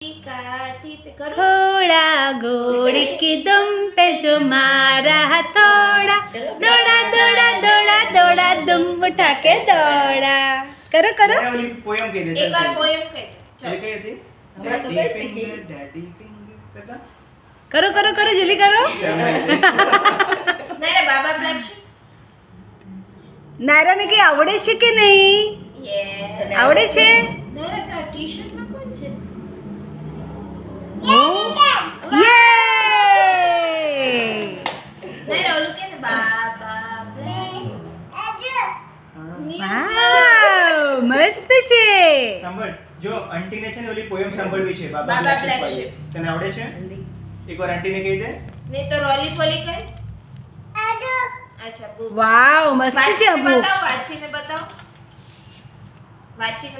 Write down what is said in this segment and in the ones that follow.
काठी पे करो थोड़ा गोड़ की दुम पे जो मारा हथौड़ा दौड़ा दौड़ा दौड़ा दौड़ा दुम उठा के दौड़ा करो करो मैंने वाली पोयम कही थी एक और पोएम कह चल कही थी डैडी फिंगर करता करो करो करो जल्दी करो नहीं बाबा ब्लैक નાયરાને કઈ આવડે છે કે નહીં ये આવડે છે मेरा का टी-शर्ट में कौन છે યે नहीं ओलू के बाबा ब्लैक વાવ મસ્ત છે સાંભળ જો આંટીને છે ને ઓલી પોયમ સાંભળવી છે બાબા બાબા બ્લેક બ્લેક શીપ શીપ. તને આવડે છે એકવાર આંટીને કહી દે नहीं तो रोली पोली करें अच्छा बुक વાવ મસ્ત છે આ book. वाची ने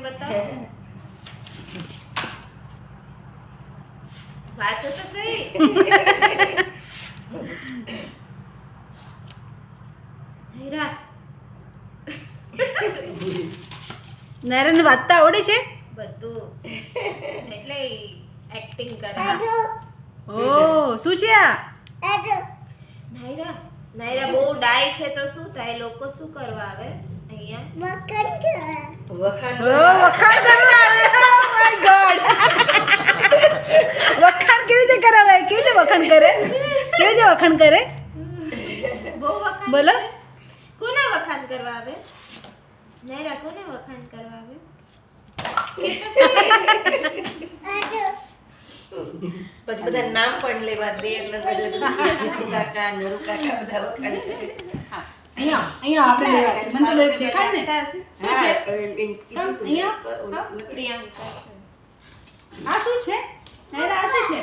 बताओ वाचो तो सही हीरा નાયરાને વાંચતા આવડે છે બધું એટલે એક્ટિંગ કરે ઓ શું છે આ નાયરા નાયરા બહુ ડાય છે તો શું થાય લોકો શું કરવા આવે અહીંયા ઓ વખાણ કરવા આવે ઓ માય ગોડ વખાણ કેવી રીતે કરાવે કેવી રીતે વખાણ કરે કેવી રીતે વખાણ કરે બહુ વખાણ બોલો. કરે. કોના વખાણ કરવા આવે નાયરા કોને વખાણ કરવા આવે એ તો સહી. પછી બધા નામ પણ લેવા દે એટલે બધા જીતુ કાકા નરુ કાકા બધા વખાણ કરે અહીંયા અહીંયા આપણે લેવા છે મને તો દેખાય ને શું હા, છે અહીંયા? પ્રિયંકા છે. આ શું છે નાયરા આ શું છે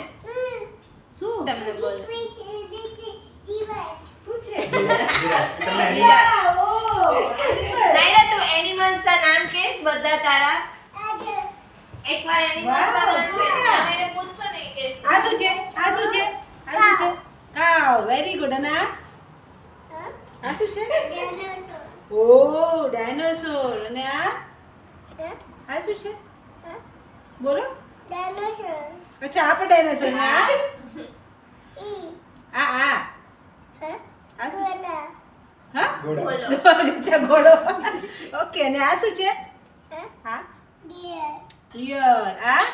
શું તમને બોલો શું છે તમને નાયરા તું એનિમલ્સ ના નામ કેસ બધા તારા એકવાર એનિમલ્સ ના નામ શું છે? કે મેરે પૂછો નહીં કેસ આ શું છે આ શું છે આ શું છે કાવ વેરી ગુડ અને આ શું છે ઓ ડાયનોસોર અને આ શું છે બોલો અચ્છા આ પણ ડાયનોસોર ને આ આ શું છે? હા ઘોડા બોલો અચ્છા ઘોડો ઓકે અને આ શું છે હા ડિયર આ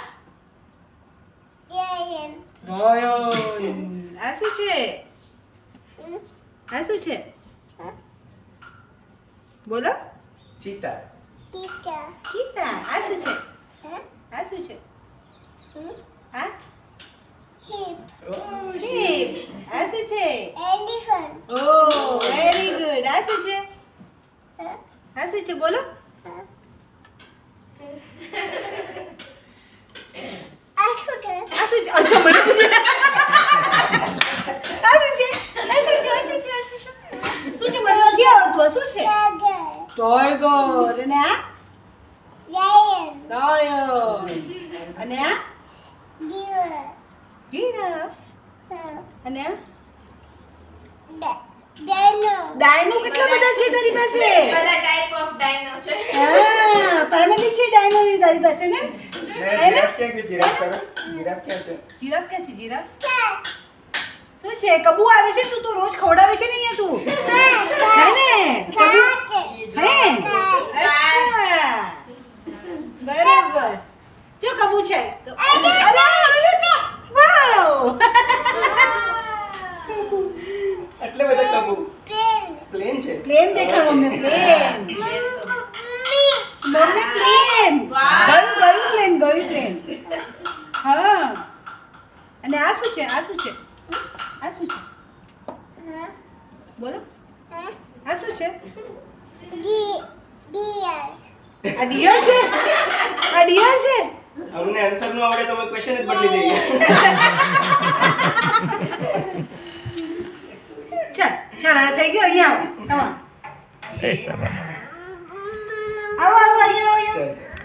રોયલ આ શું છે આ શું છે બોલો ચીતા ચીતા આ શું છે આ શું છે આ ઓ શીપ આ શું છે ઓ વેરી ગુડ આ શું છે આ શું છે બોલો આ શું છે અચ્છા મને પૂછે આ શું છે આ શું છે આ શું છે આ શું છે શું છે મને નથી આવડતું આ શું છે ટાઈગર અને આ લાયન અને આ જીરાફ અને આ ડાયનો કેટલા બધા છે તારી પાસે બધા ટાઈપ ઓફ ડાયનો છે હા ફેમિલી છે ડાયનો ની તારી પાસે ને જીરાફ ક્યાં ગયું જીરાફ કરે જીરાફ ક્યાં છે જીરાફ ક્યાં છે જીરાફ શું છે કબુ આવે છે તું તો રોજ ખવડાવે છે ને અહીંયા તું હે ને કબુ હે અચ્છા બરાબર જો કબુ છે તો અરે વાવ એટલે બધા કબુ પ્લેન છે પ્લેન દેખાડો અમને પ્લેન મમ્મી પ્લેન વાહ. ગયું પ્લેન હા અને આ શું છે આ શું છે આ શું છે બોલો આ શું છે આ ડિયર છે આ ડિયર છે અમને આન્સર નો આવડે તો અમે ક્વેશ્ચન જ બદલી દઈએ ચાલ આ થઈ ગયો અહીંયા આવો કમ આવો આવો અહીંયા આવો ચાલ ચાલ